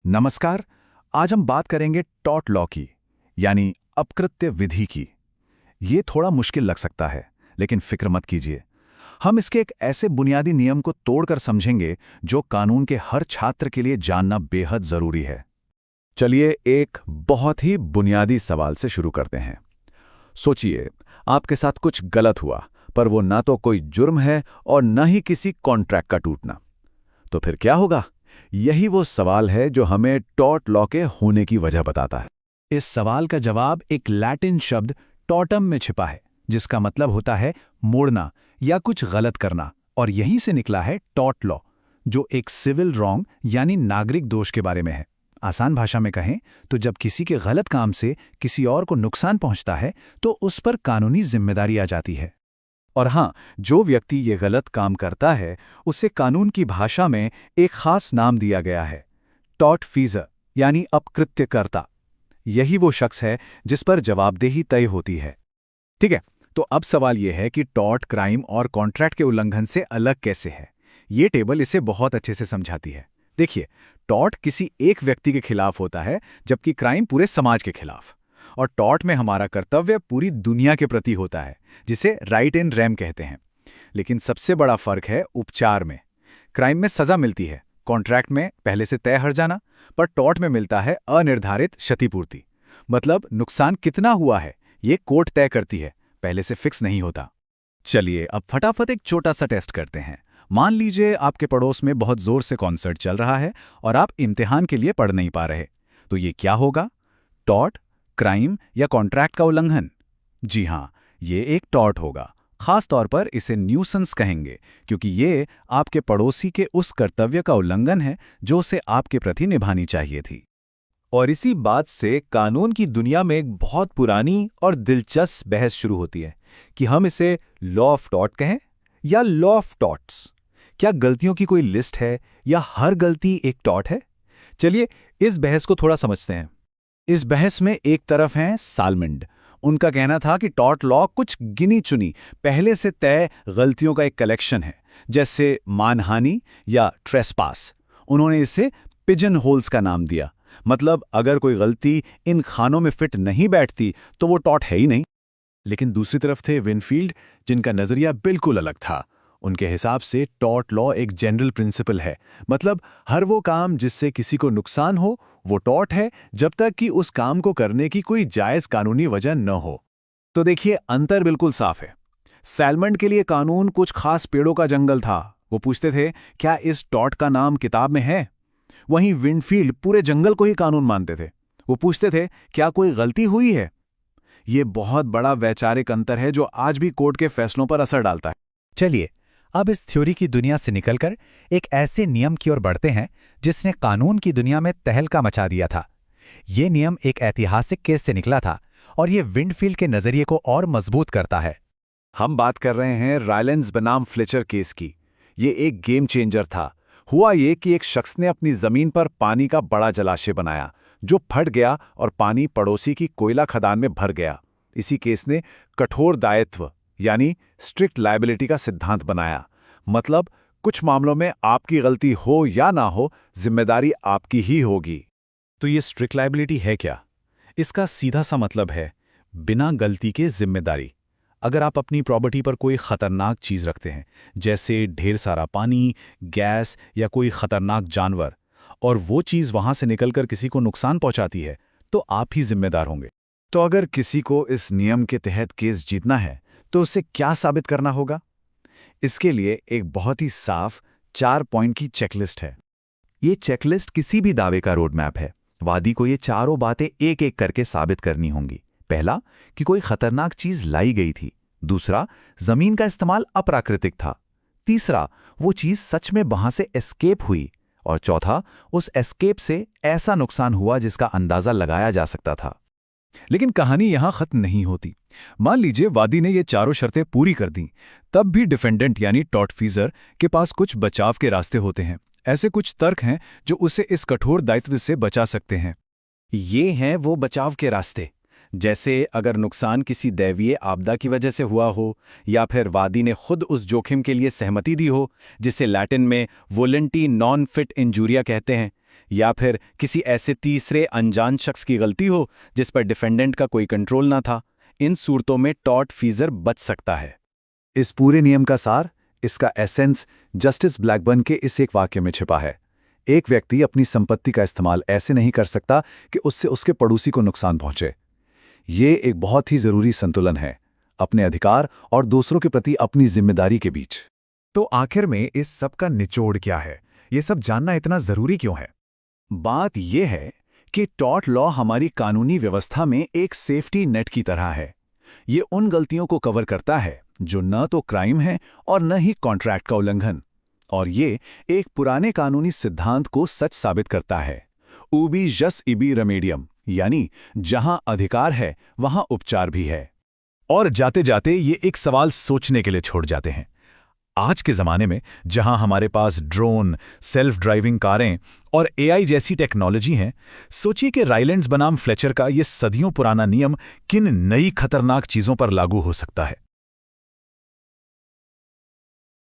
नमस्कार। आज हम बात करेंगे टॉर्ट लॉ की, यानी अपकृत्य विधि की। ये थोड़ा मुश्किल लग सकता है, लेकिन फिक्र मत कीजिए। हम इसके एक ऐसे बुनियादी नियम को तोड़कर समझेंगे जो कानून के हर छात्र के लिए जानना बेहद जरूरी है। चलिए एक बहुत ही बुनियादी सवाल से शुरू करते हैं। सोचिए, आपके साथ कुछ गलत हुआ, पर वो ना तो कोई जुर्म है और न ही किसी कॉन्ट्रैक्ट का टूटना। तो फिर क्या होगा? यही वो सवाल है जो हमें टॉर्ट लॉ के होने की वजह बताता है। इस सवाल का जवाब एक लैटिन शब्द टॉर्टम में छिपा है, जिसका मतलब होता है मोड़ना या कुछ गलत करना, और यहीं से निकला है टॉर्ट लॉ, जो एक सिविल रॉन्ग यानी नागरिक दोष के बारे में है। आसान भाषा में कहें तो जब किसी के गलत काम से किसी और को नुकसान पहुंचता है तो उस पर कानूनी जिम्मेदारी आ जाती है। और हाँ, जो व्यक्ति ये गलत काम करता है उसे कानून की भाषा में एक खास नाम दिया गया है, टॉर्टफीजर यानी अपकृत्यकर्ता। यही वो शख्स है जिस पर जवाबदेही तय होती है। ठीक है, तो अब सवाल यह है कि टॉर्ट क्राइम और कॉन्ट्रैक्ट के उल्लंघन से अलग कैसे है। ये टेबल इसे बहुत अच्छे से समझाती है। देखिए, टॉर्ट किसी एक व्यक्ति के खिलाफ होता है, जबकि क्राइम पूरे समाज के खिलाफ। और टॉर्ट में हमारा कर्तव्य पूरी दुनिया के प्रति होता है, जिसे राइट इन रेम कहते हैं। लेकिन सबसे बड़ा फर्क है उपचार में। क्राइम में सजा मिलती है, कॉन्ट्रैक्ट में पहले से तय हर्जाना, पर टॉर्ट में मिलता है अनिर्धारित क्षतिपूर्ति। मतलब नुकसान कितना हुआ है ये कोर्ट तय करती है, पहले से फिक्स नहीं होता। चलिए अब फटाफट एक छोटा सा टेस्ट करते हैं। मान लीजिए आपके पड़ोस में बहुत जोर से कॉन्सर्ट चल रहा है और आप इम्तिहान के लिए पढ़ नहीं पा रहे। तो ये क्या होगा? टॉर्ट, क्राइम या कॉन्ट्रैक्ट का उल्लंघन? जी हाँ, ये एक टॉर्ट होगा। खास तौर पर इसे न्यूसेंस कहेंगे, क्योंकि ये आपके पड़ोसी के उस कर्तव्य का उल्लंघन है जो उसे आपके प्रति निभानी चाहिए थी। और इसी बात से कानून की दुनिया में एक बहुत पुरानी और दिलचस्प बहस शुरू होती है कि हम इसे लॉ ऑफ टॉर्ट कहें या लॉ ऑफ टॉर्ट्स। क्या गलतियों की कोई लिस्ट है या हर गलती एक टॉर्ट है? चलिए इस बहस को थोड़ा समझते हैं। इस बहस में एक तरफ हैं सालमंड। उनका कहना था कि टॉर्ट लॉ कुछ गिनी चुनी पहले से तय गलतियों का एक कलेक्शन है, जैसे मानहानि या ट्रेसपास। उन्होंने इसे पिजन होल्स का नाम दिया। मतलब अगर कोई गलती इन खानों में फिट नहीं बैठती तो वो टॉर्ट है ही नहीं। लेकिन दूसरी तरफ थे विनफील्ड, जिनका नजरिया बिल्कुल अलग था। उनके हिसाब से टॉर्ट लॉ एक जनरल प्रिंसिपल है। मतलब हर वो काम जिससे किसी को नुकसान हो वो टॉर्ट है, जब तक कि उस काम को करने की कोई जायज कानूनी वजह न हो। तो देखिए, अंतर बिल्कुल साफ है। सैलमंड के लिए कानून कुछ खास पेड़ों का जंगल था। वो पूछते थे, क्या इस टॉर्ट का नाम किताब में है? वहीं विंडफील्ड पूरे जंगल को ही कानून मानते थे। वो पूछते थे, क्या कोई गलती हुई है? ये बहुत बड़ा वैचारिक अंतर है जो आज भी कोर्ट के फैसलों पर असर डालता है। चलिए अब इस थ्योरी की दुनिया से निकलकर एक ऐसे नियम की ओर बढ़ते हैं जिसने कानून की दुनिया में तहलका मचा दिया था। ये नियम एक ऐतिहासिक केस से निकला था और ये विंडफील्ड के नजरिए को और मजबूत करता है। हम बात कर रहे हैं रायलेंस बनाम फ्लेचर केस की। ये एक गेम चेंजर था। हुआ ये कि एक शख्स ने अपनी जमीन पर पानी का बड़ा जलाशय बनाया जो फट गया और पानी पड़ोसी की कोयला खदान में भर गया। इसी केस ने कठोर दायित्व यानी स्ट्रिक्ट लायबिलिटी का सिद्धांत बनाया। मतलब कुछ मामलों में आपकी गलती हो या ना हो, जिम्मेदारी आपकी ही होगी। तो ये स्ट्रिक्ट लायबिलिटी है क्या? इसका सीधा सा मतलब है बिना गलती के जिम्मेदारी। अगर आप अपनी प्रॉपर्टी पर कोई खतरनाक चीज रखते हैं, जैसे ढेर सारा पानी, गैस या कोई खतरनाक जानवर, और वो चीज वहां से निकलकर किसी को नुकसान पहुंचाती है, तो आप ही जिम्मेदार होंगे। तो अगर किसी को इस नियम के तहत केस जीतना है तो उसे क्या साबित करना होगा? इसके लिए एक बहुत ही साफ 4 पॉइंट की चेकलिस्ट है। ये चेकलिस्ट किसी भी दावे का रोड मैप है। वादी को ये चारों बातें एक एक करके साबित करनी होंगी। पहला, कि कोई खतरनाक चीज लाई गई थी। दूसरा, जमीन का इस्तेमाल अप्राकृतिक था। तीसरा, वो चीज सच में वहां से एस्केप हुई। और चौथा, उस एस्केप से ऐसा नुकसान हुआ जिसका अंदाजा लगाया जा सकता था। लेकिन कहानी यहां खत्म नहीं होती। मान लीजिए वादी ने ये चारों शर्तें पूरी कर दी, तब भी डिफेंडेंट यानी टॉर्टफीजर के पास कुछ बचाव के रास्ते होते हैं। ऐसे कुछ तर्क हैं जो उसे इस कठोर दायित्व से बचा सकते हैं। ये हैं वो बचाव के रास्ते। जैसे अगर नुकसान किसी दैवीय आपदा की वजह से हुआ हो, या फिर वादी ने खुद उस जोखिम के लिए सहमति दी हो, जिसे लैटिन में वोलेंटी नॉन फिट इंजूरिया कहते हैं, या फिर किसी ऐसे तीसरे अनजान शख्स की गलती हो जिस पर डिफेंडेंट का कोई कंट्रोल ना था, इन सूरतों में टॉर्ट फीजर बच सकता है। इस पूरे नियम का सार, इसका एसेंस जस्टिस ब्लैकबर्न के इस एक वाक्य में छिपा है। एक व्यक्ति अपनी संपत्ति का इस्तेमाल ऐसे नहीं कर सकता कि उससे उसके पड़ोसी को नुकसान पहुंचे। ये एक बहुत ही जरूरी संतुलन है अपने अधिकार और दूसरों के प्रति अपनी जिम्मेदारी के बीच। तो आखिर में इस सब का निचोड़ क्या है? ये सब जानना इतना जरूरी क्यों है? बात यह है कि टॉर्ट लॉ हमारी कानूनी व्यवस्था में एक सेफ्टी नेट की तरह है। ये उन गलतियों को कवर करता है जो न तो क्राइम है और न ही कॉन्ट्रैक्ट का उल्लंघन, और ये एक पुराने कानूनी सिद्धांत को सच साबित करता है, उबी जस इबी रेमेडियम, यानी जहां अधिकार है वहां उपचार भी है। और जाते जाते ये एक सवाल सोचने के लिए छोड़ जाते हैं। आज के ज़माने में जहां हमारे पास ड्रोन, सेल्फ ड्राइविंग कारें और एआई जैसी टेक्नोलॉजी हैं, सोचिए कि राइलेंड्स बनाम फ्लेचर का ये सदियों पुराना नियम किन नई खतरनाक चीज़ों पर लागू हो सकता है।